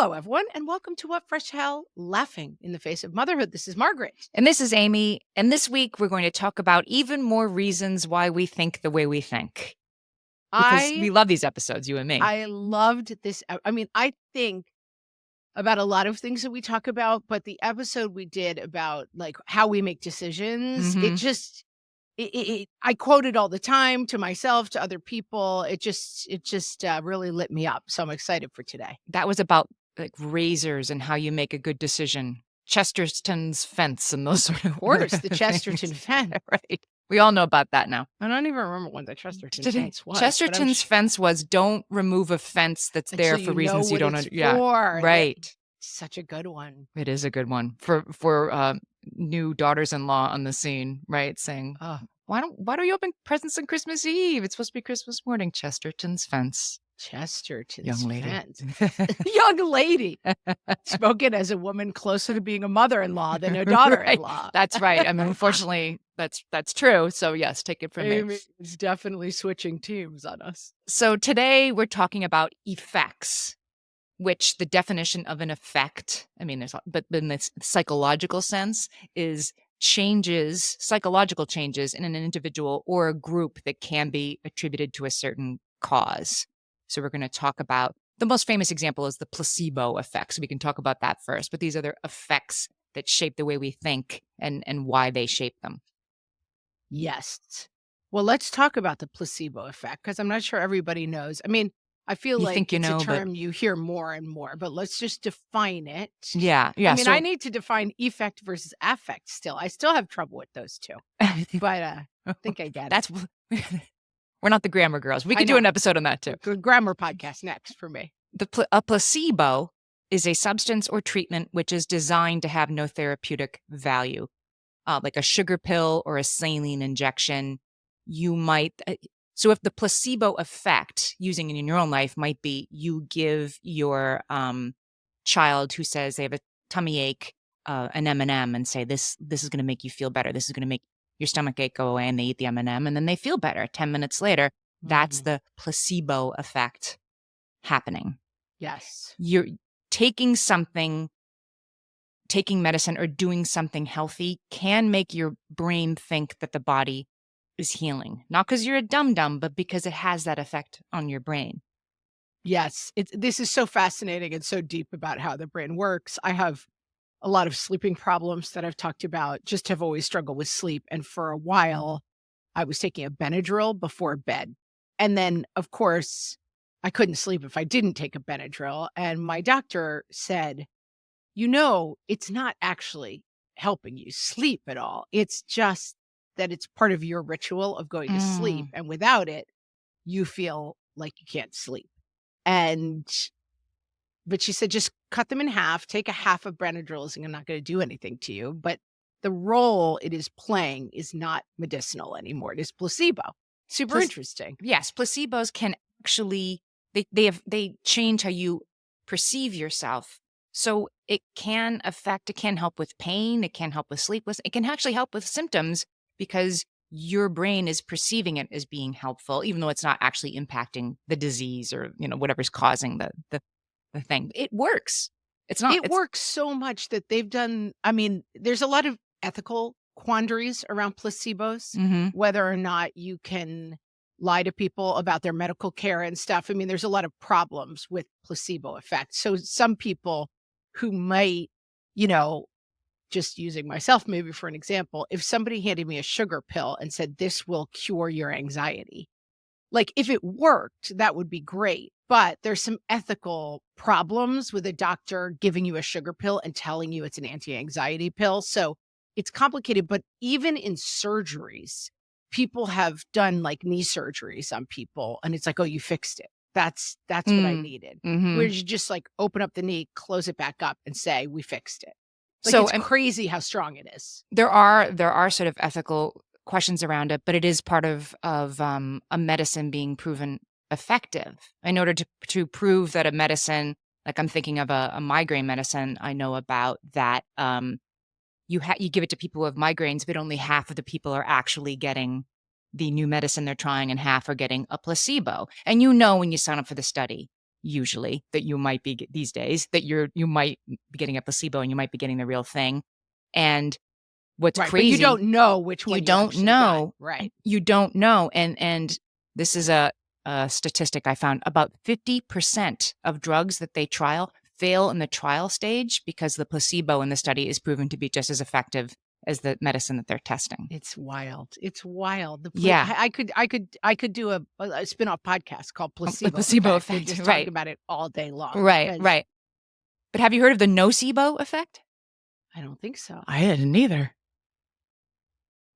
Hello, everyone, and welcome to What Fresh Hell Laughing in the Face of Motherhood. This is Margaret. And this is Amy. And this week, we're going to talk about even more reasons why we think the way we think. Because we love these episodes, you and me. I loved this. I mean, I think about a lot of things that we talk about, but the episode we did about like how we make decisions, I quote it all the time to myself, to other people. It just really lit me up. So I'm excited for today. That was about like razors and how you make a good decision. Chesterton's fence and those sort of course, the Chesterton fence. Right. We all know about that now. I don't even remember what the Chesterton fence was. Chesterton's fence was don't remove a fence that's there for reasons you don't understand. Yeah, right. Such a good one. It is a good one for new daughters-in-law on the scene, right? Saying, why don't you open presents on Christmas Eve? It's supposed to be Christmas morning. Chesterton's fence. Chesterton's young lady. fence. Young lady. Spoken as a woman closer to being a mother-in-law than a daughter-in-law. Right. That's right. I mean, unfortunately, that's true. So yes, take it from me. It's definitely switching teams on us. So today we're talking about effects, which the definition of an effect, I mean, but in this psychological sense, is psychological changes in an individual or a group that can be attributed to a certain cause. So we're going to talk about the most famous example is the placebo effect. So we can talk about that first, but these are the effects that shape the way we think and why they shape them. Yes. Well, let's talk about the placebo effect because I'm not sure everybody knows. I mean, I feel like it's a term you hear more and more, but let's just define it. Yeah. I mean, I need to define effect versus affect still. I still have trouble with those two, but I think I get it. We're not the grammar girls. We could do an episode on that too. Grammar podcast next for me. A placebo is a substance or treatment which is designed to have no therapeutic value, like a sugar pill or a saline injection. You might... So if the placebo effect, using it in your own life, might be you give your child who says they have a tummy ache an M&M and say, this is going to make you feel better. This is going to make your stomach ache go away, and they eat the M&M and then they feel better. 10 minutes later, that's the placebo effect happening. Yes. You're taking medicine or doing something healthy can make your brain think that the body is healing, not because you're a dum-dum, but because it has that effect on your brain. Yes. This is so fascinating and so deep about how the brain works. I have a lot of sleeping problems that I've talked about, just have always struggled with sleep. And for a while, I was taking a Benadryl before bed. And then, of course, I couldn't sleep if I didn't take a Benadryl. And my doctor said, it's not actually helping you sleep at all. It's just that it's part of your ritual of going to sleep. And without it, you feel like you can't sleep. But she said, just cut them in half, take a half of Benadryl, and I'm not going to do anything to you. But the role it is playing is not medicinal anymore. It is placebo. Super interesting. Yes. Placebos can actually, they change how you perceive yourself. So it can help with pain. It can help with sleeplessness. It can actually help with symptoms because your brain is perceiving it as being helpful, even though it's not actually impacting the disease or, whatever's causing the thing. It works. It works so much that they've done. I mean, there's a lot of ethical quandaries around placebos, whether or not you can lie to people about their medical care and stuff. I mean, there's a lot of problems with placebo effect. So some people who might, just using myself maybe for an example, if somebody handed me a sugar pill and said, this will cure your anxiety, like if it worked, that would be great. But there's some ethical problems with a doctor giving you a sugar pill and telling you it's an anti-anxiety pill. So it's complicated. But even in surgeries, people have done like knee surgeries on people. And it's like, oh, you fixed it. That's what I needed. Where you just like open up the knee, close it back up and say, we fixed it. Like, so it's crazy how strong it is. There are sort of ethical questions around it, but it is part of a medicine being proven effective. In order to prove that a medicine, like I'm thinking of a migraine medicine I know about that, you give it to people who have migraines, but only half of the people are actually getting the new medicine they're trying and half are getting a placebo. And when you sign up for the study, usually that you might be these days, that you might be getting a placebo and you might be getting the real thing. And what's Right, crazy, but you don't know which you one you don't actually know. got. Right. You don't know. And this is a statistic I found. About 50% of drugs that they trial fail in the trial stage because the placebo in the study is proven to be just as effective as the medicine that they're testing. It's wild. It's wild. Yeah. I could do a spin-off podcast called The Placebo placebo Effect and effect, just right. talk about it all day long. Right, right. But have you heard of the nocebo effect? I don't think so. I didn't either.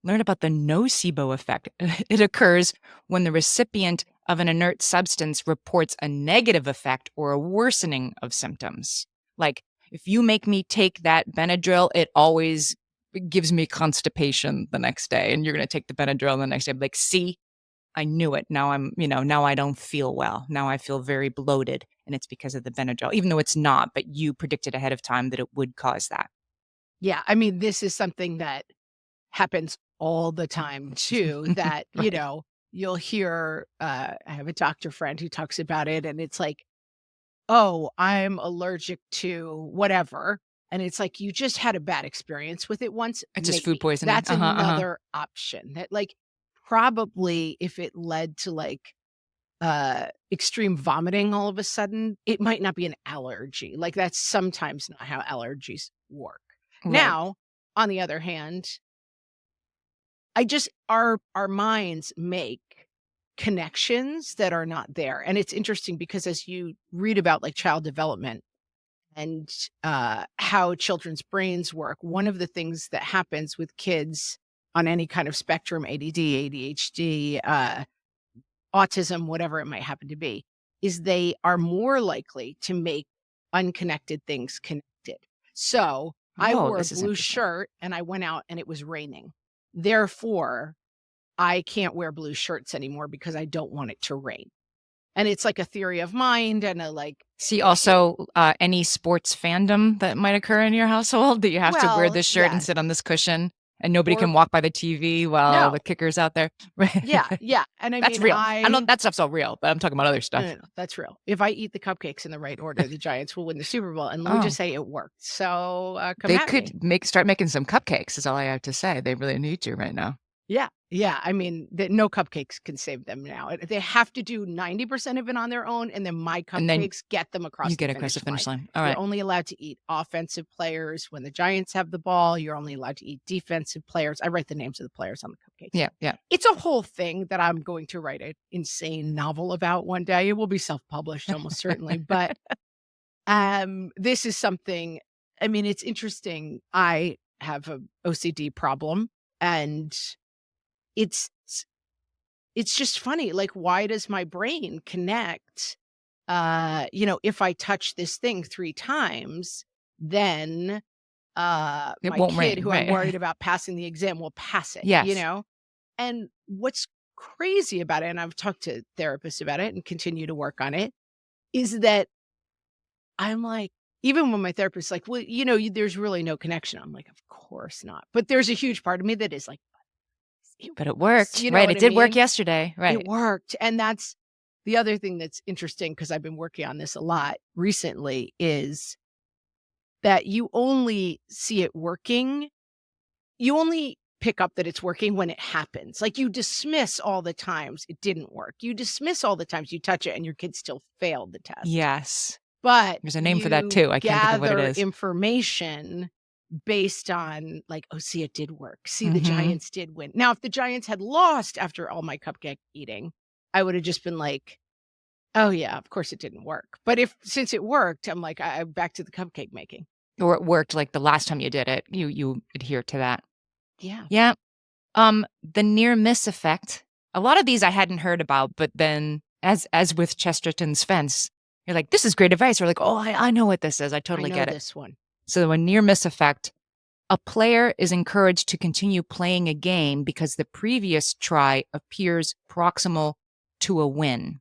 Learn about the nocebo effect. It occurs when the recipient of an inert substance reports a negative effect or a worsening of symptoms. Like, if you make me take that Benadryl, it always gives me constipation the next day. And you're going to take the Benadryl the next day. I'm like, see, I knew it. Now now I don't feel well. Now I feel very bloated. And it's because of the Benadryl, even though it's not, but you predicted ahead of time that it would cause that. Yeah. I mean, this is something that happens all the time too, that, Right. you'll hear, I have a doctor friend who talks about it and it's like, oh, I'm allergic to whatever. And it's like, you just had a bad experience with it once. It's just food Maybe poisoning. that's another option that like, probably if it led to like, extreme vomiting all of a sudden, it might not be an allergy. Like that's sometimes not how allergies work. Right. Now, on the other hand, our minds make connections that are not there. And it's interesting because as you read about like child development and how children's brains work, one of the things that happens with kids on any kind of spectrum, ADD, ADHD, autism, whatever it might happen to be, is they are more likely to make unconnected things connected. So I Oh, wore a this is blue interesting. shirt and I went out and it was raining. Therefore, I can't wear blue shirts anymore because I don't want it to rain. And it's like a theory of mind and a like, See kid. also any sports fandom that might occur in your household that you have to wear Well, this shirt and yes. sit on this cushion and nobody Or can walk by the TV while no. the kicker's out there. Right. Yeah. Yeah. And I That's mean, real. I know that stuff's all real, but I'm talking about other stuff. no, that's real. If I eat the cupcakes in the right order, the Giants will win the Super Bowl. And let me just Oh, say it worked. So come they at me. could start making some cupcakes is all I have to say. They really need to right now. Yeah. Yeah. I mean, no cupcakes can save them now. They have to do 90% of it on their own. And then my And then cupcakes get them you across the get across finish the line. finish line. All You're right. only allowed to eat offensive players when the Giants have the ball. You're only allowed to eat defensive players. I write the names of the players on the cupcakes. Yeah, yeah. It's a whole thing that I'm going to write an insane novel about one day. It will be self-published almost certainly. But this is something, I mean, it's interesting. I have a OCD problem and it's just funny. Like, why does my brain connect? If I touch this thing 3 times, then It my won't kid rain, who I'm right? worried about passing the exam will pass it, Yes. And what's crazy about it, and I've talked to therapists about it and continue to work on it, is that I'm like, even when my therapist's like, well, there's really no connection. I'm like, of course not. But there's a huge part of me that is like, But it works, worked, you know right? what It I did work mean? yesterday, It right? worked. And that's the other thing that's interesting because I've been working on this a lot recently is that you only see it working. You only pick up that it's working when it happens. Like you dismiss all the times it didn't work. You dismiss all the times you touch it and your kid still failed the test. Yes. But There's a name for that you too. I can't think of what it gather is. information based on like, oh, see, it did work. See, the Mhm. Giants did win. Now, if the Giants had lost after all my cupcake eating, I would have just been like, oh yeah, of course it didn't work. But since it worked, I'm like, I'm back to the cupcake making. Or it worked like the last time you did it. You adhere to that. Yeah. Yeah. The near miss effect. A lot of these I hadn't heard about, but then as with Chesterton's fence, you're like, this is great advice. Or like, oh, I know what this is. I I totally know get it. this one. So a near miss effect, a player is encouraged to continue playing a game because the previous try appears proximal to a win.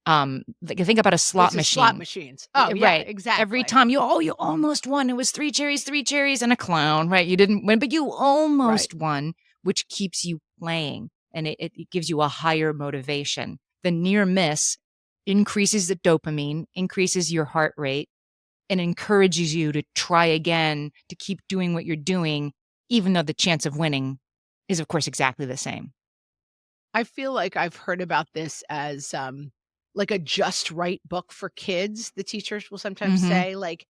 Like think about a slot This is slot machine. machines. Oh yeah, Right. Every exactly. time you almost won. It was three cherries, and a clown, right? You didn't win, but you Right. almost won, which keeps you playing and it gives you a higher motivation. The near miss increases the dopamine, increases your heart rate, and encourages you to try again, to keep doing what you're doing, even though the chance of winning is, of course, exactly the same. I feel like I've heard about this as, like a just right book for kids, the teachers will sometimes Mhm. say, like,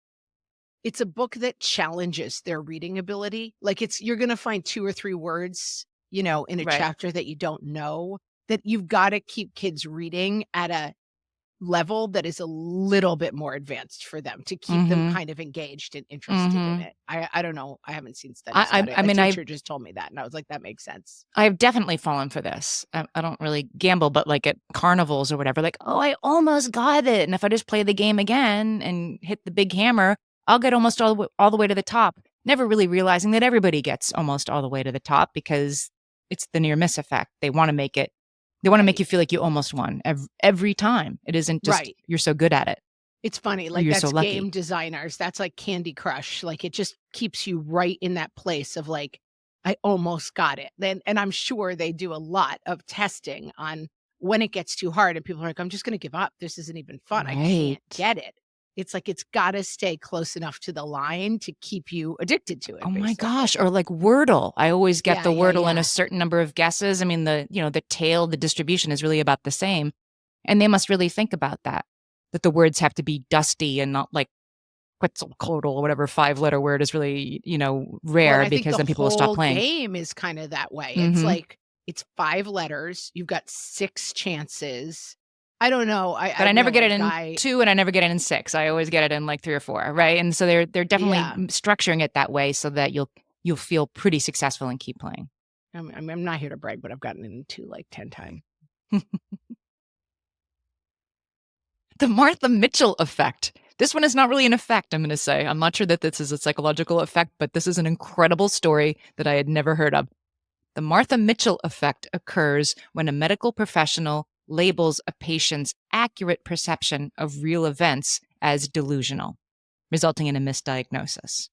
it's a book that challenges their reading ability. Like, you're gonna find 2 or 3 words, in a Right. chapter that you don't know, that you've gotta keep kids reading at a level that is a little bit more advanced for them to keep them Mhm. kind of engaged and interested in Mhm. it. I don't know, I haven't seen I studies about I it. I A mean, teacher just told me that, and I was like, "That makes sense." I've definitely fallen for this. I don't really gamble, but, like, at carnivals or whatever, like, "Oh, I almost got it, and if I just play the game again and hit the big hammer, I'll get almost all the way to the top." Never really realizing that everybody gets almost all the way to the top because it's the near miss effect. They wanna make Right, you feel like you almost won every time. It isn't just right. you're so good at it It's funny, or like, you're so that's game lucky. designers, that's like Candy Crush, like, it just keeps you right in that place of, like, "I almost got it." And I'm sure they do a lot of testing on when it gets too hard and people are like, "I'm just gonna give up, this isn't even fun, I can't Right. get it." It's like, it's gotta stay close enough to the line to keep you addicted to Oh it, my basically. gosh, or like Wordle. I always get Yeah, the yeah, Wordle in a yeah. certain number of guesses. I mean, the tail, the distribution is really about the same, and they must really think about that, that the words have to be dusty and not like Quetzalcoatl or whatever five-letter word is really, Well, and rare I think because the then people will stop whole playing. game is kinda that way. It's Mhm. like, it's 5 letters, you've got 6 chances. I don't know, But I we never have get a it in guy. 2 and I never get it in 6. I always get it in like 3 or 4, right? And so they're definitely Yeah. structuring it that way so that you'll feel pretty successful and keep playing. I'm not here to brag, but I've gotten into, like, 10 times. The Martha Mitchell effect. This one is not really an effect, I'm gonna say. I'm not sure that this is a psychological effect, but this is an incredible story that I had never heard of. The Martha Mitchell effect occurs when a medical professional labels a patient's accurate perception of real events as delusional, resulting in a misdiagnosis.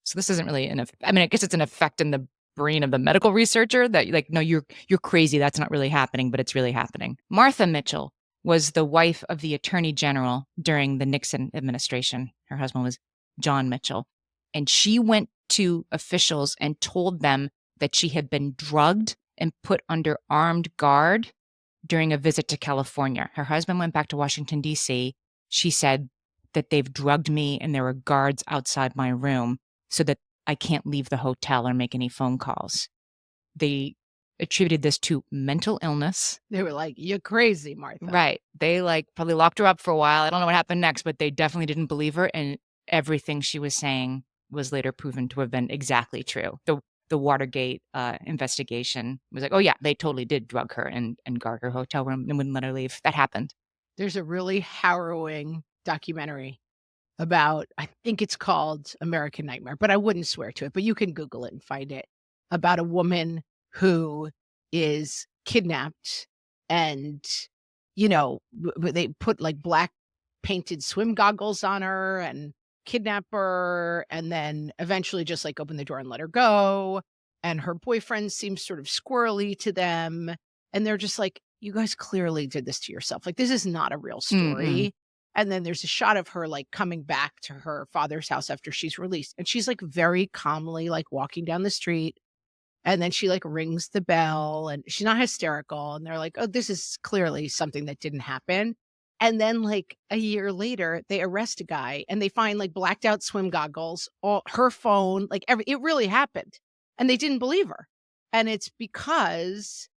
So this isn't really I mean, I guess it's an effect in the brain of the medical researcher that like, no, you're crazy. That's not really happening, but it's really happening. Martha Mitchell was the wife of the attorney general during the Nixon administration. Her husband was John Mitchell. And she went to officials and told them that she had been drugged and put under armed guard during a visit to California. Her husband went back to Washington, D.C. She said that they've drugged me and there are guards outside my room so that I can't leave the hotel or make any phone calls. They attributed this to mental illness. They were like, "You're crazy, Martha." Right. They like probably locked her up for a while. I don't know what happened next, but they definitely didn't believe her. And everything she was saying was later proven to have been exactly true. The Watergate investigation was like, oh yeah, they totally did drug her and guard her hotel room and wouldn't let her leave. That happened. There's a really harrowing documentary about, I think it's called American Nightmare, but I wouldn't swear to it, but you can Google it and find it, about a woman who is kidnapped and, they put, like, black painted swim goggles on her and kidnap her, and then eventually just, like, open the door and let her go, and her boyfriend seems sort of squirrely to them, and they're just like, "You guys clearly did this to yourself, like, this is not a real Mm-mm. story." And then there's a shot of her, like, coming back to her father's house after she's released, and she's, like, very calmly, like, walking down the street, and then she, like, rings the bell, and she's not hysterical, and they're like, "Oh, this is clearly something that didn't happen." And then, like, a year later, they arrest a guy, and they find, like, blacked out swim goggles, all her phone, like, it really happened, and they didn't believe her. And it's because,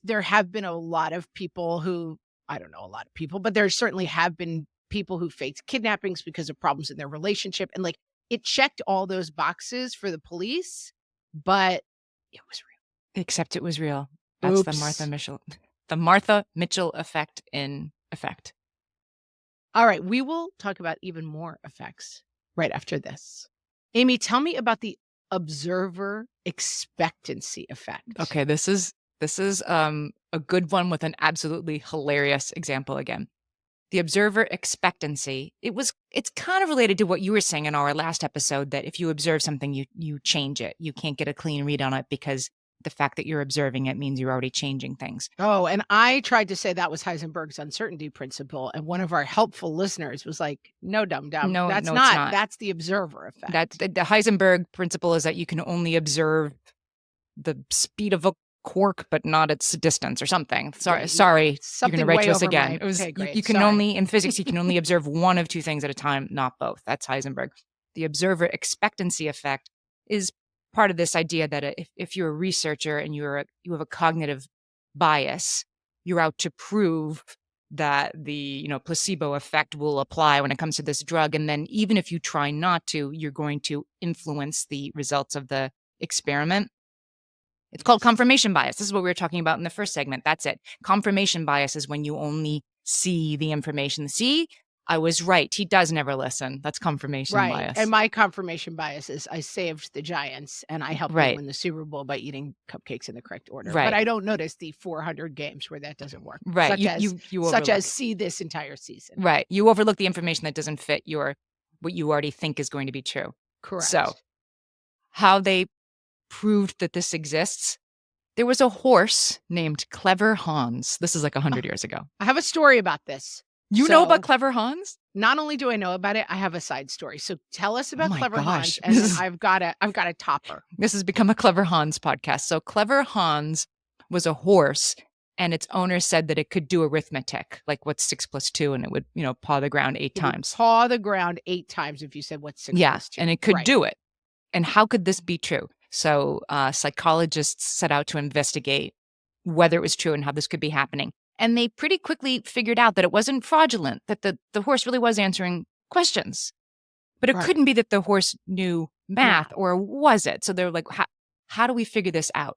there have been a lot of people who, I don't know a lot of people, but there certainly have been people who faked kidnappings because of problems in their relationship, and, like, it checked all those boxes for the police, but it was Except it was real. real. That's Oops. The Martha Mitchell effect in effect. All right, we will talk about even more effects right after this. Amy, tell me about the observer expectancy effect. Okay, this is a good one with an absolutely hilarious example again. The observer expectancy. It's kind of related to what you were saying in our last episode that if you observe something you change it. You can't get a clean read on it because the fact that you're observing it means you're already changing things. Oh, and I tried to say that was Heisenberg's uncertainty principle, and one of our helpful listeners was like, "No, dum-dum, No, that's no, it's not. That's the observer effect." That the Heisenberg principle is that you can only observe the speed of a quark, but not its distance or something. Sorry, you're going to write to us again. It was you can only in physics you can only observe one of two things at a time, not both. That's Heisenberg. The observer expectancy effect is part of this idea that if you're a researcher and you have a cognitive bias, you're out to prove that the placebo effect will apply when it comes to this drug, and then even if you try not to, you're going to influence the results of the experiment. It's called confirmation bias. This is what we were talking about in the first segment. That's it. Confirmation bias is when you only see the information. See, I was right. He does never listen. That's confirmation bias. And my confirmation bias is I saved the Giants and I helped them win the Super Bowl by eating cupcakes in the correct order. Right. But I don't notice the 400 games where that doesn't work. Right. Such as see this entire season. Right. You overlook the information that doesn't fit what you already think is going to be true. Correct. So how they proved that this exists. There was a horse named Clever Hans. This is like 100 years ago. I have a story about this. You know about Clever Hans? Not only do I know about it, I have a side story. So tell us about Clever Hans, and then I've got a topper. This has become a Clever Hans podcast. So Clever Hans was a horse, and its owner said that it could do arithmetic, like what's 6 + 2, and it would, paw the ground 8 times. Paw the ground 8 times if you said what's 6 + 2. And it could do it. And how could this be true? So psychologists set out to investigate whether it was true and how this could be happening. And they pretty quickly figured out that it wasn't fraudulent, that the horse really was answering questions. But it couldn't be that the horse knew math, or was it? So they're like, how do we figure this out?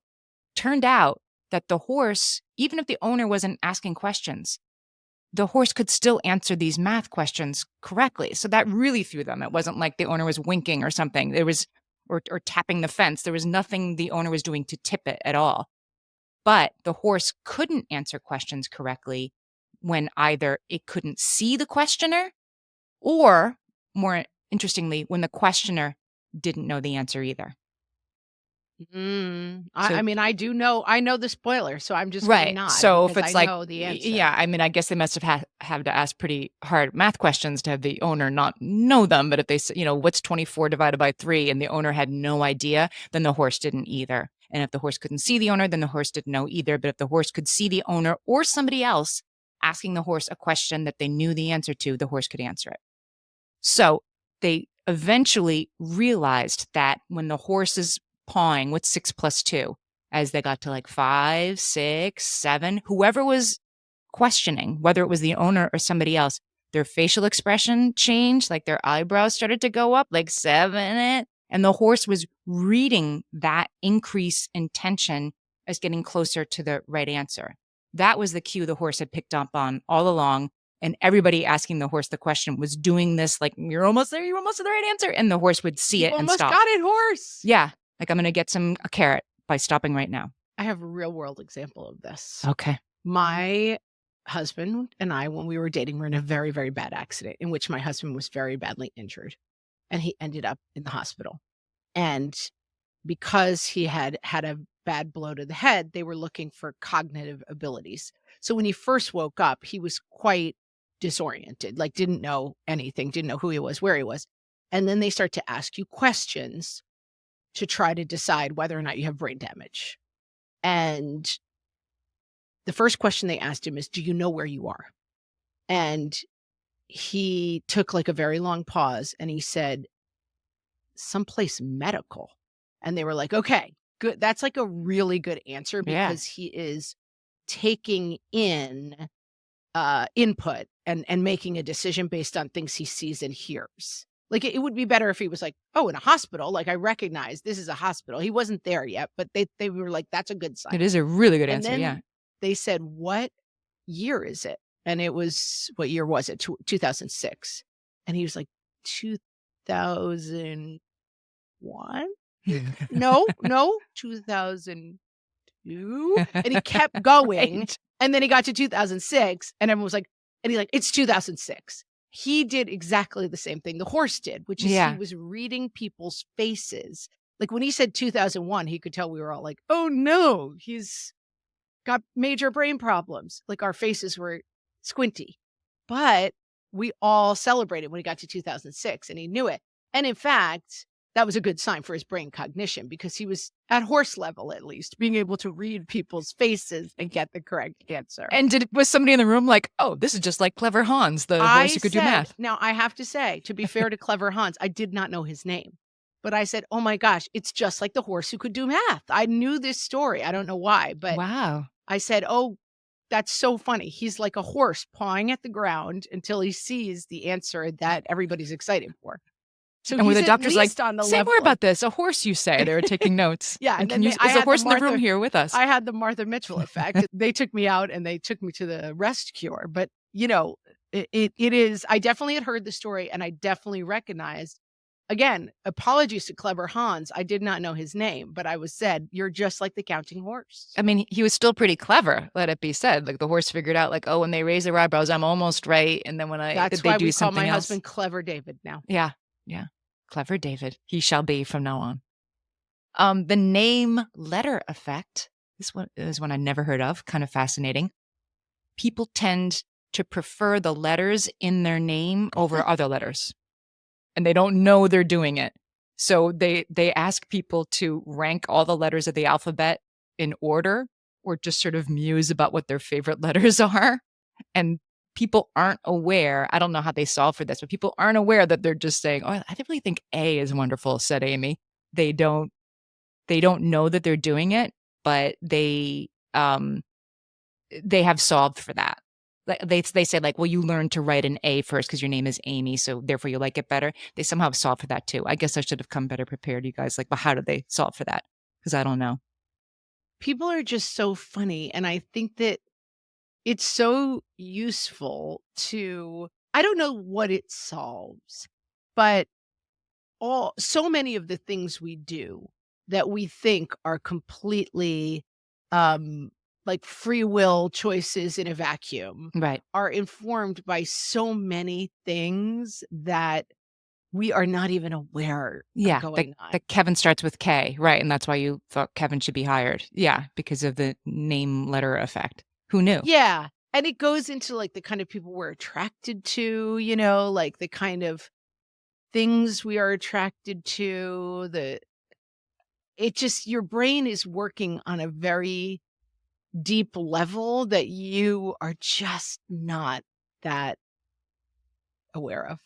Turned out that the horse, even if the owner wasn't asking questions, the horse could still answer these math questions correctly. So that really threw them. It wasn't like the owner was winking or something. There was or tapping the fence. There was nothing the owner was doing to tip it at all. But the horse couldn't answer questions correctly when either it couldn't see the questioner, or more interestingly, when the questioner didn't know the answer either. I mean, I know the spoiler, so I'm just going to nod. So if it's I know the answer. Yeah, I mean, I guess they must have had to ask pretty hard math questions to have the owner not know them. But if they say, what's 24 divided by 3, and the owner had no idea, then the horse didn't either. And if the horse couldn't see the owner, then the horse didn't know either. But if the horse could see the owner or somebody else asking the horse a question that they knew the answer to, the horse could answer it. So they eventually realized that when the horse is pawing with 6 + 2, as they got to like 5, 6, 7, whoever was questioning, whether it was the owner or somebody else, their facial expression changed, like their eyebrows started to go up, like 7, and the horse was reading that increase in tension as getting closer to the right answer. That was the cue the horse had picked up on all along. And everybody asking the horse the question was doing this, like, you're almost there, you're almost to the right answer. And the horse would see it and stop. Almost got it, horse. Yeah. Like, I'm going to get a carrot by stopping right now. I have a real world example of this. Okay. My husband and I, when we were dating, were in a very, very bad accident in which my husband was very badly injured. And he ended up in the hospital. And because he had had a bad blow to the head, they were looking for cognitive abilities. So when he first woke up, he was quite disoriented, like didn't know anything, didn't know who he was, where he was. And then they start to ask you questions to try to decide whether or not you have brain damage. And the first question they asked him is, do you know where you are? And he took like a very long pause and he said, someplace medical. And they were like, okay, good. That's like a really good answer because he is taking in input and making a decision based on things he sees and hears. Like it would be better if he was like, oh, in a hospital. Like I recognize this is a hospital. He wasn't there yet, but they were like, that's a good sign. It is a really good answer. Then they said, what year is it? And it was, what year was it? 2006. And he was like, 2001? No, 2002. And he kept going. Right. And then he got to 2006 and everyone was like, it's 2006. He did exactly the same thing the horse did, which is he was reading people's faces Like when he said 2001, he could tell we were all like, oh no, he's got major brain problems. Like our faces were squinty. But we all celebrated when he got to 2006 and he knew it. And in fact, that was a good sign for his brain cognition because he was at horse level, at least, being able to read people's faces and get the correct answer. And was somebody in the room like, oh, this is just like Clever Hans, the horse who could do math? Now, I have to say, to be fair to Clever Hans, I did not know his name. But I said, oh my gosh, it's just like the horse who could do math. I knew this story. I don't know why, but wow. I said, oh, that's so funny. He's like a horse pawing at the ground until he sees the answer that everybody's excited for. So and when the doctor's like, say more about this, a horse, you say. They were taking notes. Yeah. And is a horse in the room here with us? I had the Martha Mitchell effect. They took me out and they took me to the rest cure. But, you know, it is, I definitely had heard the story and I definitely recognized, again, apologies to Clever Hans. I did not know his name, but I was said, you're just like the counting horse. I mean, he was still pretty clever, let it be said. Like the horse figured out like, oh, when they raise their eyebrows, I'm almost right. And then when That's they why do we something call my else. husband Clever David now. Yeah. Yeah. Clever David. He shall be from now on. The name letter effect. This one is one I never heard of. Kind of fascinating. People tend to prefer the letters in their name over other letters. And they don't know they're doing it. So they ask people to rank all the letters of the alphabet in order or just sort of muse about what their favorite letters are. And people aren't aware. I don't know how they solve for this, but people aren't aware that they're just saying, oh, I really think A is wonderful, said Amy. They don't know that they're doing it, but they have solved for that. They say like, well, you learned to write an A first because your name is Amy, so therefore you like it better. They somehow have solved for that too. I guess I should have come better prepared, you guys. Like, well, how did they solve for that? Because I don't know. People are just so funny. And I think that it's so useful to, I don't know what it solves, but so many of the things we do that we think are completely like free will choices in a vacuum, right, are informed by so many things that we are not even aware of going on. That Kevin starts with K, right? And that's why you thought Kevin should be hired. Yeah, because of the name letter effect. Who knew? Yeah. And it goes into like the kind of people we're attracted to, you know, like the kind of things we are attracted to, your brain is working on a very deep level that you are just not that aware of.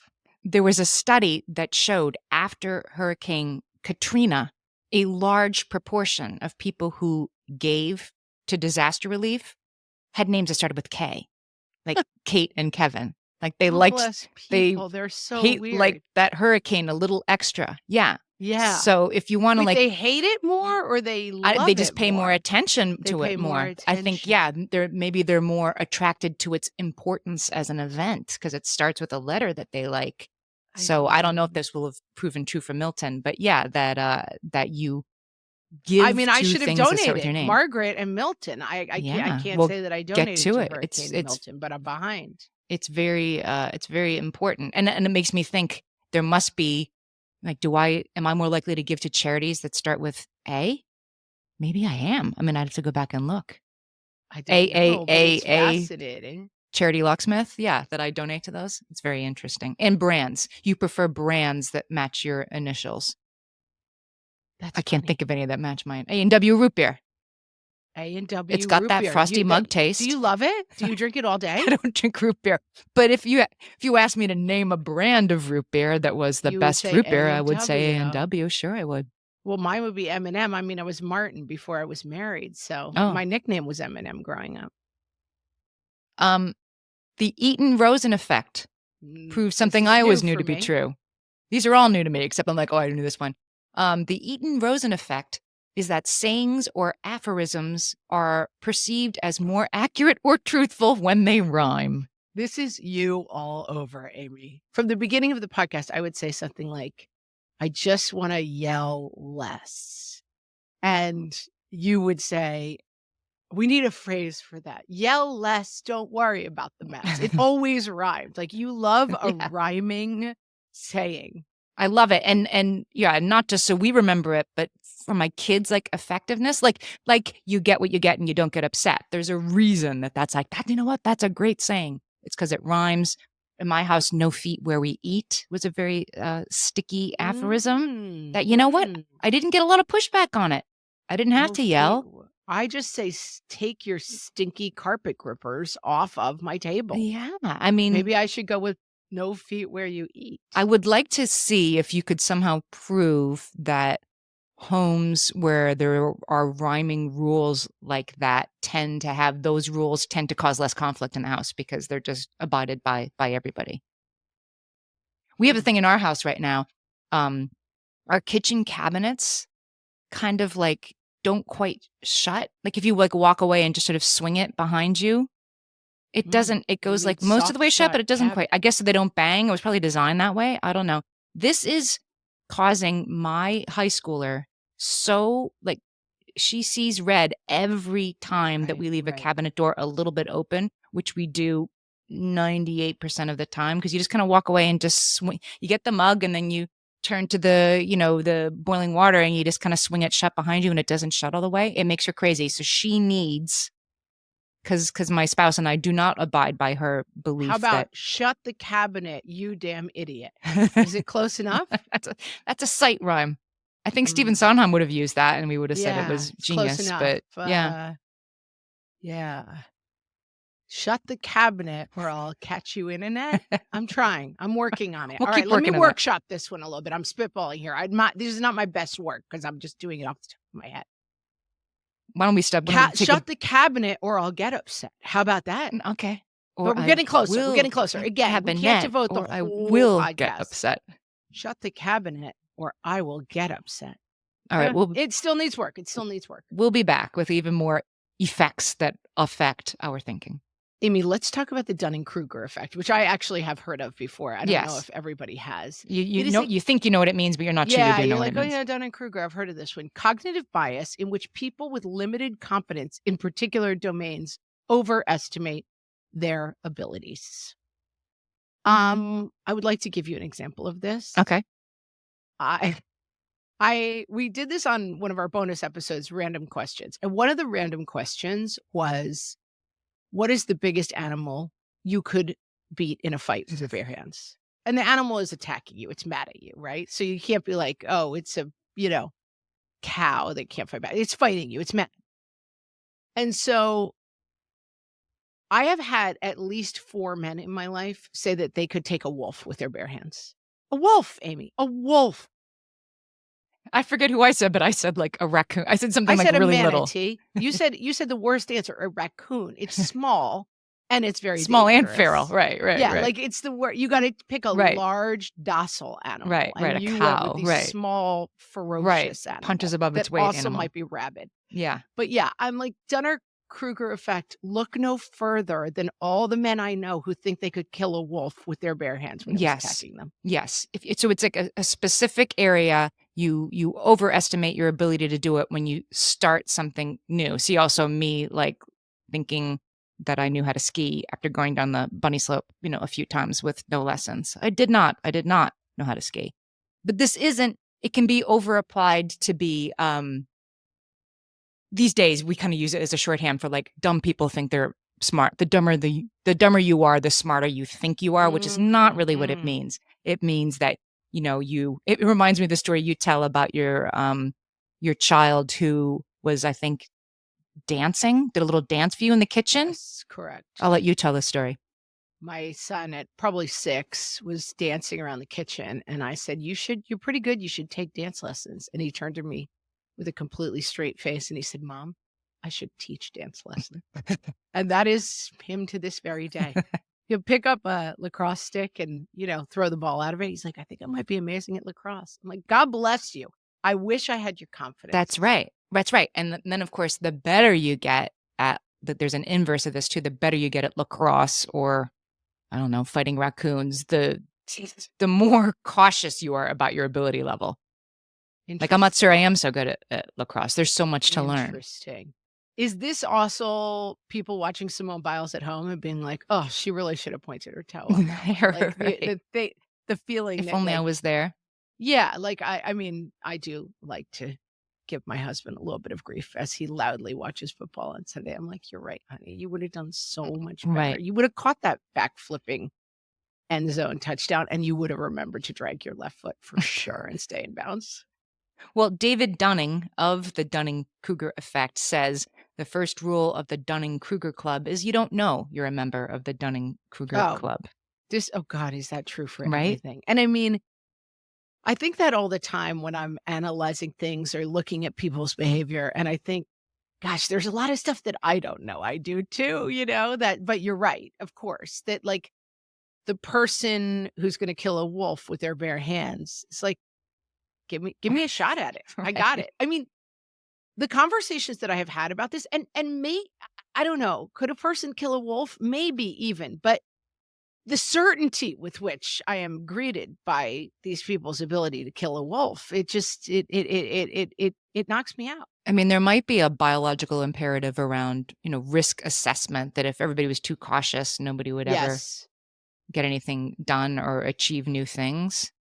There was a study that showed after Hurricane Katrina, a large proportion of people who gave to disaster relief had names that started with K, like Kate and Kevin. Like they liked, they're so weird. Like that hurricane a little extra. Yeah. Yeah. So if you want to they hate it more or they love they just it pay more attention they to pay it more. I think, they're more attracted to its importance as an event because it starts with a letter that they like. So I don't know if this will have proven true for Milton, but yeah, that you give. I mean, I should have donated name. Margaret and Milton. I can't say that I donated to it. Hurricane and Milton, but I'm behind. It's very important, and it makes me think there must be like, am I more likely to give to charities that start with A? Maybe I am. I mean, I'd have to go back and look. I don't know, but it's fascinating. Charity locksmith, yeah, that I donate to those. It's very interesting. And brands. You prefer brands that match your initials. I can't think of any that match mine. A&W root beer. A&W It's got that frosty mug taste. Do you love it? Do you drink it all day? I don't drink root beer. But if you asked me to name a brand of root beer that was the best root beer, I would say A&W. Sure, I would. Well, mine would be M&M. I mean, I was Martin before I was married, so my nickname was M&M growing up. The Eaton-Rosen Effect proves something I always knew to be true. These are all new to me, except I'm like, oh, I knew this one. The Eaton-Rosen Effect is that sayings or aphorisms are perceived as more accurate or truthful when they rhyme. This is you all over, Amy. From the beginning of the podcast, I would say something like, I just want to yell less. And you would say, we need a phrase for that. Yell less, don't worry about the mess. It always rhymed. Like you love a rhyming saying. I love it. And yeah, not just so we remember it, but for my kids, like effectiveness, like you get what you get and you don't get upset. There's a reason that's like that. You know what? That's a great saying. It's because it rhymes. In my house, no feet where we eat was a very sticky aphorism that, you know what? I didn't get a lot of pushback on it. I didn't have to yell. I just say, take your stinky carpet grippers off of my table. Yeah. I mean, maybe I should go with no feet where you eat. I would like to see if you could somehow prove that homes where there are rhyming rules like that tend to have those rules tend to cause less conflict in the house because they're just abided by everybody. We have a thing in our house right now. Our kitchen cabinets kind of like don't quite shut. Like if you like walk away and just sort of swing it behind you, it doesn't, it goes like most of the way shut, but it doesn't quite. I guess they don't bang. It was probably designed that way. I don't know. This is causing my high schooler so like she sees red every time that we leave a cabinet door a little bit open, which we do 98% of the time because you just kind of walk away and just swing. You get the mug and then you turn to the, the boiling water and you just kind of swing it shut behind you and it doesn't shut all the way. It makes her crazy. So she needs, because my spouse and I do not abide by her belief. How about shut the cabinet, you damn idiot? Is it close enough? That's a sight rhyme. I think Stephen Sondheim would have used that and we would have said it was genius. But yeah. Shut the cabinet or I'll catch you in a net. I'm trying. I'm working on it. We'll all right, let me workshop this one a little bit. I'm spitballing here. This is not my best work because I'm just doing it off the top of my head. Why don't we stop? Shut the cabinet or I'll get upset. How about that? Okay. But we're getting closer. We're getting closer. Again, we can't devote the whole I will podcast. Get upset. Shut the cabinet or I will get upset. All right. It still needs work. We'll be back with even more effects that affect our thinking. Amy, let's talk about the Dunning-Kruger effect, which I actually have heard of before. I don't know if everybody has. You think you know what it means, but you're not sure you do know what it means. Yeah, Dunning-Kruger, I've heard of this one. Cognitive bias in which people with limited competence in particular domains overestimate their abilities. I would like to give you an example of this. Okay. We did this on one of our bonus episodes, random questions. And one of the random questions was, what is the biggest animal you could beat in a fight with your bare hands? And the animal is attacking you. It's mad at you, right? So you can't be like, oh, it's a, cow that can't fight back. It's fighting you. It's mad. And so I have had at least 4 men in my life say that they could take a wolf with their bare hands. A wolf, Amy, a wolf. I forget who I said, but I said like a raccoon. I said something like really little. You said the worst answer, a raccoon. It's small and it's very small dangerous. And feral. Right. Yeah, right. like it's the word. You got to pick a large, docile animal. Right. And a cow. Went with these small, ferocious animal punches above its weight. Also animal. might be rabid. Yeah. But yeah, I'm like Dunning-Kruger effect. Look no further than all the men I know who think they could kill a wolf with their bare hands when it's attacking them. Yes. So it's like a specific area. You overestimate your ability to do it when you start something new. See, also me like thinking that I knew how to ski after going down the bunny slope, a few times with no lessons. I did not know how to ski. But this isn't. It can be over applied to be. These days, we kind of use it as a shorthand for like dumb people think they're smart. The dumber you are, the smarter you think you are, which is not really what it means. It means that it reminds me of the story you tell about your child who was, I think, dancing, did a little dance for you in the kitchen. Yes, correct. I'll let you tell the story. My son at probably 6 was dancing around the kitchen and I said, you're pretty good. You should take dance lessons. And he turned to me with a completely straight face and he said, Mom, I should teach dance lessons. And that is him to this very day. He'll pick up a lacrosse stick and, throw the ball out of it. He's like, I think I might be amazing at lacrosse. I'm like, God bless you. I wish I had your confidence. That's right. And then, of course, the better you get at that, there's an inverse of this too. The better you get at lacrosse or, I don't know, fighting raccoons, the more cautious you are about your ability level. Like, I'm not sure I am so good at lacrosse. There's so much to learn. Interesting. Is this also people watching Simone Biles at home and being like, oh, she really should have pointed her toe up? Like the feeling if only I was there. Yeah, like, I mean, I do like to give my husband a little bit of grief as he loudly watches football on Sunday. I'm like, "You're right, honey. You would have done so much better. Right. You would have caught that back flipping end zone touchdown, and you would have remembered to drag your left foot for sure and stay in bounds." Well, David Dunning of the Dunning-Kruger Effect says the first rule of the Dunning-Kruger Club is you don't know you're a member of the Dunning-Kruger Oh, Club, oh god, is that true for right? everything? And I mean, I think that all the time when I'm analyzing things or looking at people's behavior, and I think, gosh, there's a lot of stuff that I don't know. I do too, that, but you're right, of course, that like the person who's going to kill a wolf with their bare hands, it's like, give me a shot at it. I got Right. it. I mean, the conversations that I have had about this, and I don't know, could a person kill a wolf? Maybe even, but the certainty with which I am greeted by these people's ability to kill a wolf, it just it knocks me out. I mean, there might be a biological imperative around, risk assessment that if everybody was too cautious, nobody would ever Yes. get anything done or achieve new things.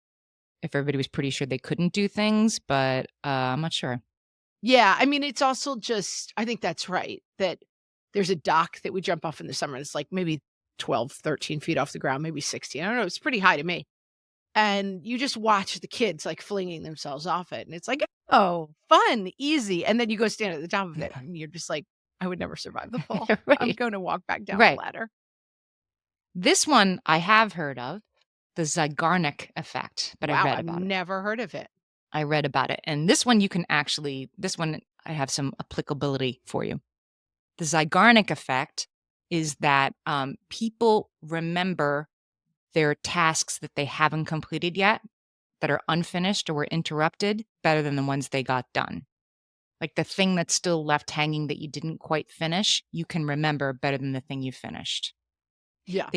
If everybody was pretty sure they couldn't do things, but I'm not sure. Yeah, I mean, it's also just I think that's right, that there's a dock that we jump off in the summer, and it's like maybe 12, 13 feet off the ground, maybe 16, I don't know, it's pretty high to me, and you just watch the kids, like, flinging themselves off it, and it's like, "Oh, fun, easy," and then you go stand at the top of it, and you're just like, "I would never survive the fall. I'm Right. gonna walk back down the Right. ladder." This one I have heard of, the Zeigarnik Effect, but I Wow, read I've about it. never heard of it. I read about it. And this one you can actually, this one I have some applicability for you. The Zeigarnik Effect is that people remember their tasks that they haven't completed yet, that are unfinished or were interrupted, better than the ones they got done. Like the thing that's still left hanging that you didn't quite finish, you can remember better than the thing you finished. Yeah.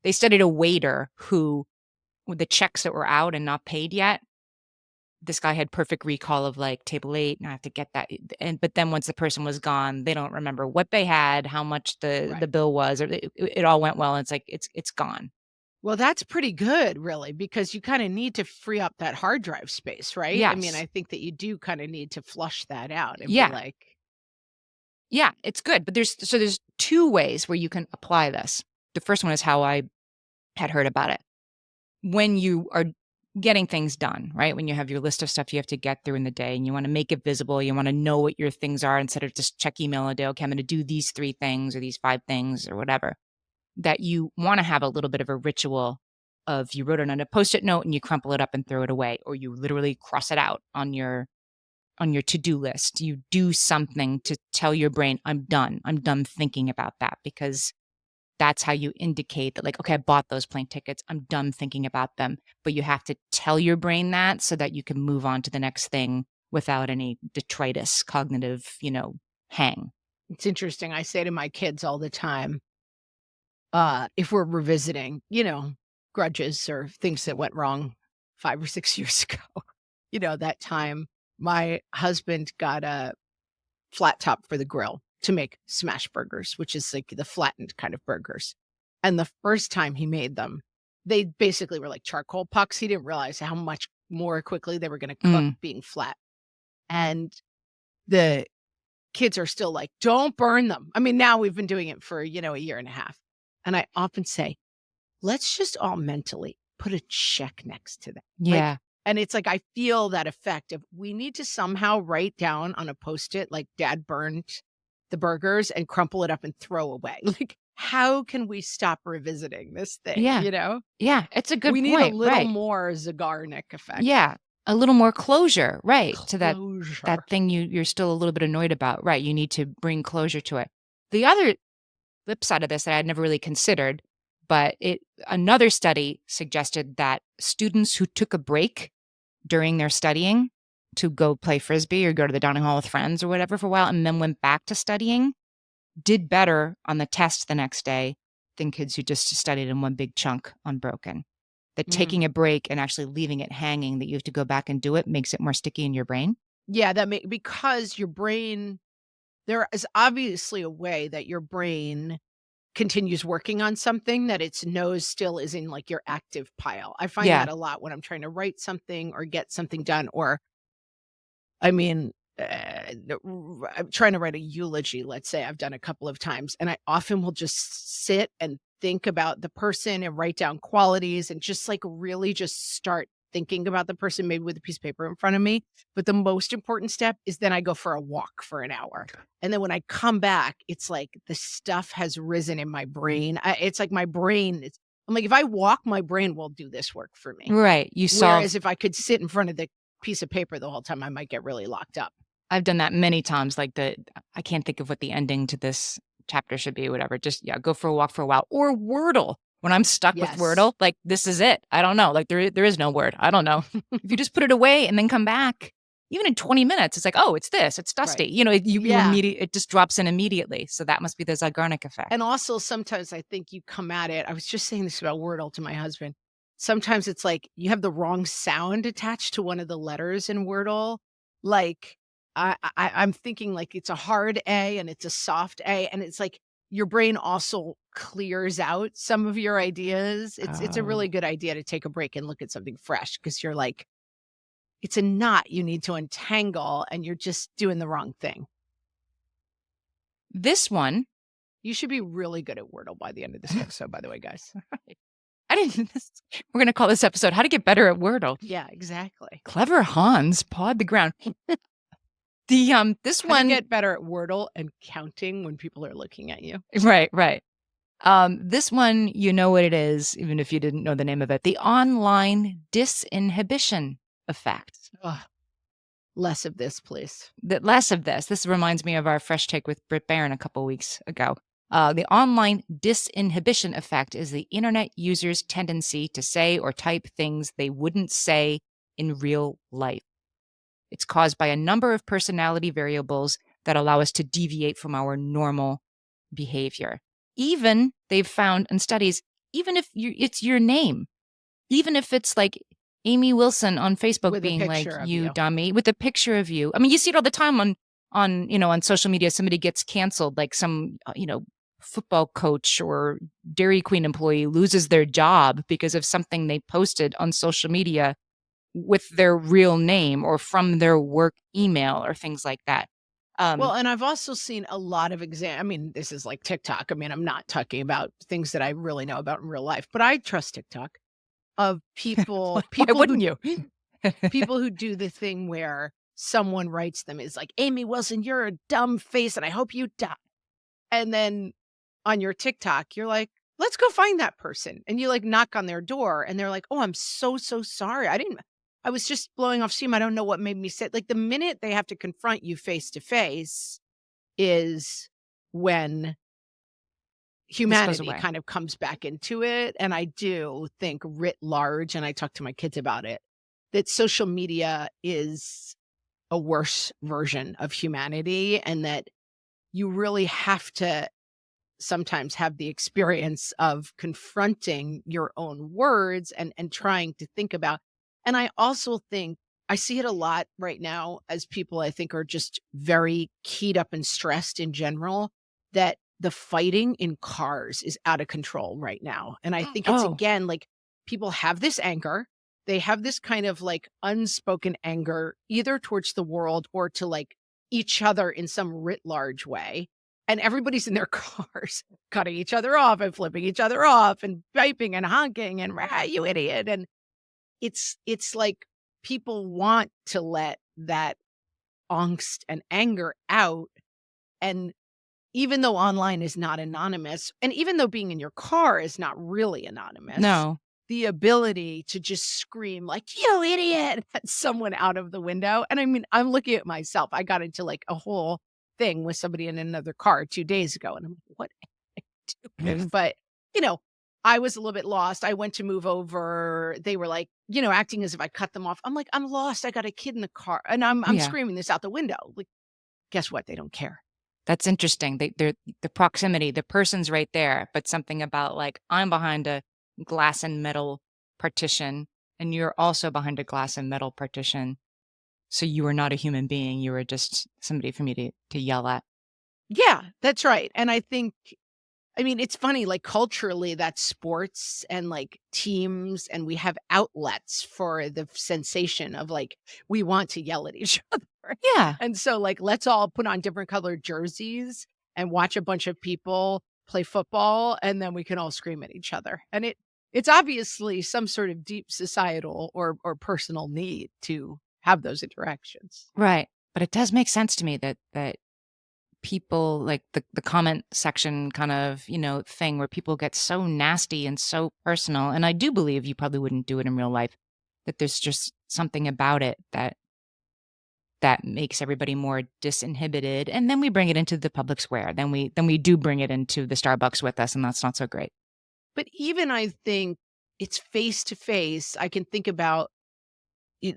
They studied a waiter who, with the checks that were out and not paid yet, this guy had perfect recall of like table 8, and I have to get that. But then once the person was gone, they don't remember what they had, how much the Right. bill was, or it all went well. And it's like it's gone. Well, that's pretty good, really, because you kinda need to free up that hard drive space, right? I mean, Yes. I think that you do kinda need to flush that out and be Yeah. like Yeah, it's good. But there's two ways where you can apply this. The first one is how I had heard about it. When you are getting things done, right? When you have your list of stuff you have to get through in the day and you want to make it visible, you want to know what your things are instead of just check email a day. Okay, I'm going to do these 3 things or these 5 things or whatever. That you want to have a little bit of a ritual of you wrote it on a post-it note and you crumple it up and throw it away, or you literally cross it out on your to-do list. You do something to tell your brain, I'm done. I'm done thinking about that, because that's how you indicate that, like, okay, I bought those plane tickets. I'm done thinking about them. But you have to tell your brain that so that you can move on to the next thing without any detritus, cognitive, hang. it's interesting, I say to my kids all the time, if we're revisiting, grudges or things that went wrong 5 or 6 years ago, that time my husband got a flat top for the grill to make smash burgers, which is like the flattened kind of burgers. And the first time he made them, they basically were like charcoal pucks. He didn't realize how much more quickly they were going to cook Mm. being flat. And the kids are still like, don't burn them. I mean, now we've been doing it for, a year and a half. And I often say, let's just all mentally put a check next to that. Yeah. And it's like, I feel that effect of we need to somehow write down on a Post-it, like dad burned the burgers and crumple it up and throw away. Like, how can we stop revisiting this thing? Yeah. Yeah. It's a good We need a point. little Right. more Zeigarnik effect. Yeah. A little more closure, right, to that Closure. thing you're still a little bit annoyed about. Right. You need to bring closure to it. The other flip side of this that I'd never really considered, but another study suggested that students who took a break during their studying to go play frisbee or go to the dining hall with friends or whatever for a while and then went back to studying did better on the test the next day than kids who just studied in one big chunk unbroken. That Mhm. taking a break and actually leaving it hanging, that you have to go back and do it, makes it more sticky in your brain. Yeah, because your brain there is obviously a way that your brain continues working on something, that its nose still is in like your active pile. I find Yeah. that a lot when I'm trying to write something or get something done, or I mean, I'm trying to write a eulogy, let's say. I've done a couple of times, and I often will just sit and think about the person and write down qualities and just like really just start thinking about the person, maybe with a piece of paper in front of me. But the most important step is then I go for a walk for an hour. And then when I come back, it's like the stuff has risen in my brain. It's like my brain is, I'm like, if I walk, my brain will do this work for me. Right. You solve. Whereas if I could sit in front of the piece of paper the whole time, I might get really locked up. I've done that many times. Like I can't think of what the ending to this chapter should be, whatever. Just, yeah, go for a walk for a while. Or Wordle. When I'm stuck with Yes. Wordle, like, this is it. I don't know. Like, there is no word. I don't know. If you just put it away and then come back, even in 20 minutes, it's like, oh, it's this. It's Dusty. Right. You know, you Yeah. immediately, it just drops in immediately. So that must be the Zeigarnik effect. And also sometimes I think you come at it, I was just saying this about Wordle to my husband. Sometimes it's like you have the wrong sound attached to one of the letters in Wordle. Like I'm thinking like it's a hard A and it's a soft A, and it's like your brain also clears out some of your ideas. It's a really Oh. good idea to take a break and look at something fresh, because you're like, it's a knot you need to untangle and you're just doing the wrong thing. This one, You should be really good at Wordle by the end of this episode, by the way, guys. I didn't, we're going to call this episode How to Get Better at Wordle. Yeah, exactly. Clever Hans pawed the ground. This How one, to get better at Wordle and counting when people are looking at you. right. This one, you know what it is, even if you didn't know the name of it. The online disinhibition effect. Ugh. Less of this, please. Less of this. This reminds me of our fresh take with Britt Barron a couple weeks ago. The online disinhibition effect is the internet user's tendency to say or type things they wouldn't say in real life. It's caused by a number of personality variables that allow us to deviate from our normal behavior. Even, they've found in studies, even if it's your name, even if it's like Amy Wilson on Facebook With a being like, picture of you you. dummy, with a picture of you. I mean, you see it all the time on social media. Somebody gets canceled, like some, football coach or Dairy Queen employee loses their job because of something they posted on social media with their real name or from their work email or things like that. Well, and I've also seen a lot of I mean, this is like TikTok. I mean, I'm not talking about things that I really know about in real life, but I trust TikTok of people Why wouldn't you? people who do the thing where someone writes them is like, Amy Wilson, you're a dumb face and I hope you die. And then on your TikTok, you're like, let's go find that person. And you like knock on their door and they're like, oh, I'm so sorry. I was just blowing off steam. I don't know what made me say, like, the minute they have to confront you face to face is when humanity away. kind of comes back into it. And I do think writ large, and I talk to my kids about it, that social media is a worse version of humanity, and that you really have to sometimes have the experience of confronting your own words and trying to think about. And I also think I see it a lot right now as people I think are just very keyed up and stressed in general, that the fighting in cars is out of control right now. And I think it's, Oh. again, like, people have this anger. They have this kind of like unspoken anger either towards the world or to like each other in some writ large way. And everybody's in their cars cutting each other off and flipping each other off and piping and honking and "Rah, you idiot." And it's like people want to let that angst and anger out. And even though online is not anonymous, and even though being in your car is not really anonymous, No. the ability to just scream like, "You idiot," at someone out of the window. And I mean, I'm looking at myself. I got into like a whole thing with somebody in another car 2 days ago, and I'm like, "What am I doing?" But, I was a little bit lost. I went to move over. They were like, acting as if I cut them off. I'm like, "I'm lost. I got a kid in the car." And I'm Yeah. screaming this out the window. Like, guess what? They don't care. That's interesting. They're the proximity, the person's right there, but something about like, I'm behind a glass and metal partition and you're also behind a glass and metal partition. So you are not a human being. You are just somebody for me to yell at. Yeah, that's right. And I think I mean, it's funny, like, culturally, that's sports and, like, teams, and we have outlets for the sensation of, like, we want to yell at each other. Yeah. And so, like, let's all put on different colored jerseys and watch a bunch of people play football, and then we can all scream at each other. And it's obviously some sort of deep societal or personal need to have those interactions. Right. But it does make sense to me that people like the comment section kind of, thing where people get so nasty and so personal. And I do believe you probably wouldn't do it in real life, that there's just something about it that makes everybody more disinhibited. And then we bring it into the public square. Then we do bring it into the Starbucks with us, and that's not so great. But even I think it's face to face. I can think about it,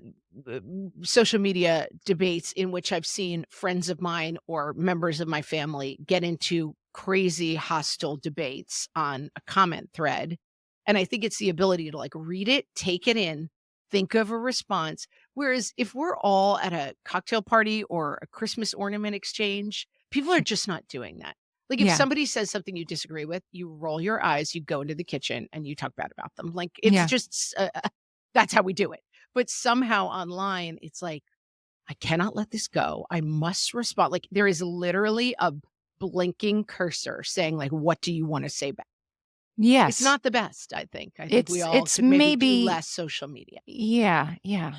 social media debates in which I've seen friends of mine or members of my family get into crazy hostile debates on a comment thread. And I think it's the ability to like read it, take it in, think of a response. Whereas if we're all at a cocktail party or a Christmas ornament exchange, people are just not doing that. Like if Yeah. somebody says something you disagree with, you roll your eyes, you go into the kitchen and you talk bad about them. Like it's Yeah. just that's how we do it. But somehow online, it's like, I cannot let this go. I must respond. Like there is literally a blinking cursor saying, like, what do you want to say back? It's Yes. not the best, I think. I think we all It's could maybe do maybe less social media. yeah,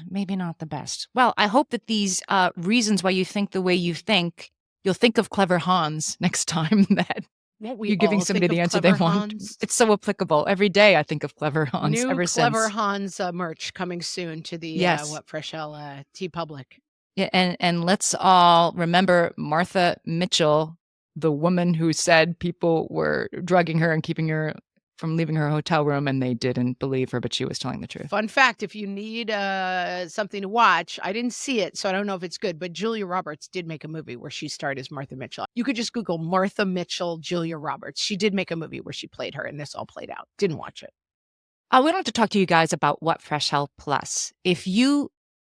maybe not the best. Well, I hope that these reasons why you think the way you think, you'll think of clever Hans next time that Won't we you're giving all somebody think of the answer they clever want. Hans? It's so applicable. Every day I think of clever Hans New ever clever since. Hans merch coming soon to the Yes. What Fresh Hell Tea Public. Yeah, and let's all remember Martha Mitchell, the woman who said people were drugging her and keeping her from leaving her hotel room, and they didn't believe her, but she was telling the truth. Fun fact, if you need something to watch, I didn't see it, so I don't know if it's good, but Julia Roberts did make a movie where she starred as Martha Mitchell. You could just Google Martha Mitchell, Julia Roberts. She did make a movie where she played her, and this all played out. Didn't watch it. I would like to talk to you guys about What Fresh Hell Plus. If you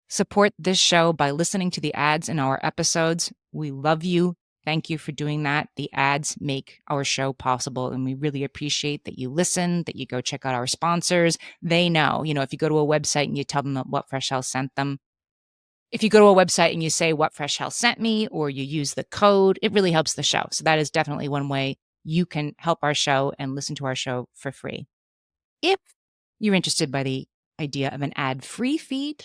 support this show by listening to the ads in our episodes, we love you. Thank you for doing that. The ads make our show possible, and we really appreciate that you listen, that you go check out our sponsors. They know, if you go to a website and you tell them that What Fresh Hell sent them, if you go to a website and you say What Fresh Hell sent me, or you use the code, it really helps the show. So that is definitely one way you can help our show and listen to our show for free. If you're interested by the idea of an ad-free feed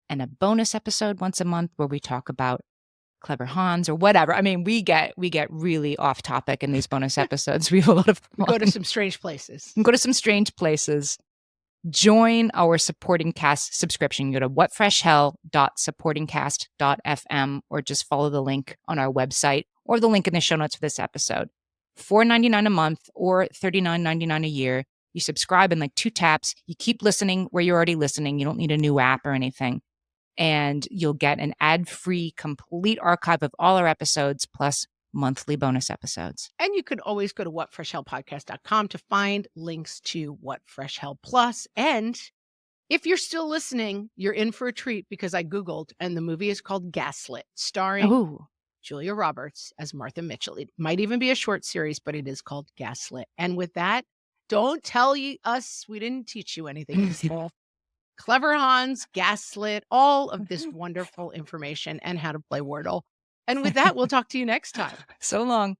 and a bonus episode once a month where we talk about clever Hans or whatever. I mean, we get really off topic in these bonus episodes. We have a lot of fun. Go to some strange places. Go to some strange places. Join our supporting cast subscription. Go to whatfreshhell.supportingcast.fm or just follow the link on our website or the link in the show notes for this episode. $4.99 a month or $39.99 a year. You subscribe in like 2 taps. You keep listening where you're already listening. You don't need a new app or anything. And you'll get an ad-free complete archive of all our episodes plus monthly bonus episodes. And you could always go to whatfreshhellpodcast.com to find links to What Fresh Hell Plus. And if you're still listening, you're in for a treat because I Googled and the movie is called Gaslit, starring Julia Roberts as Martha Mitchell. It might even be a short series, but it is called Gaslit. And with that, don't tell us we didn't teach you anything. Clever Hans, Gaslit, all of this wonderful information and how to play Wordle. And with that, we'll talk to you next time. So long.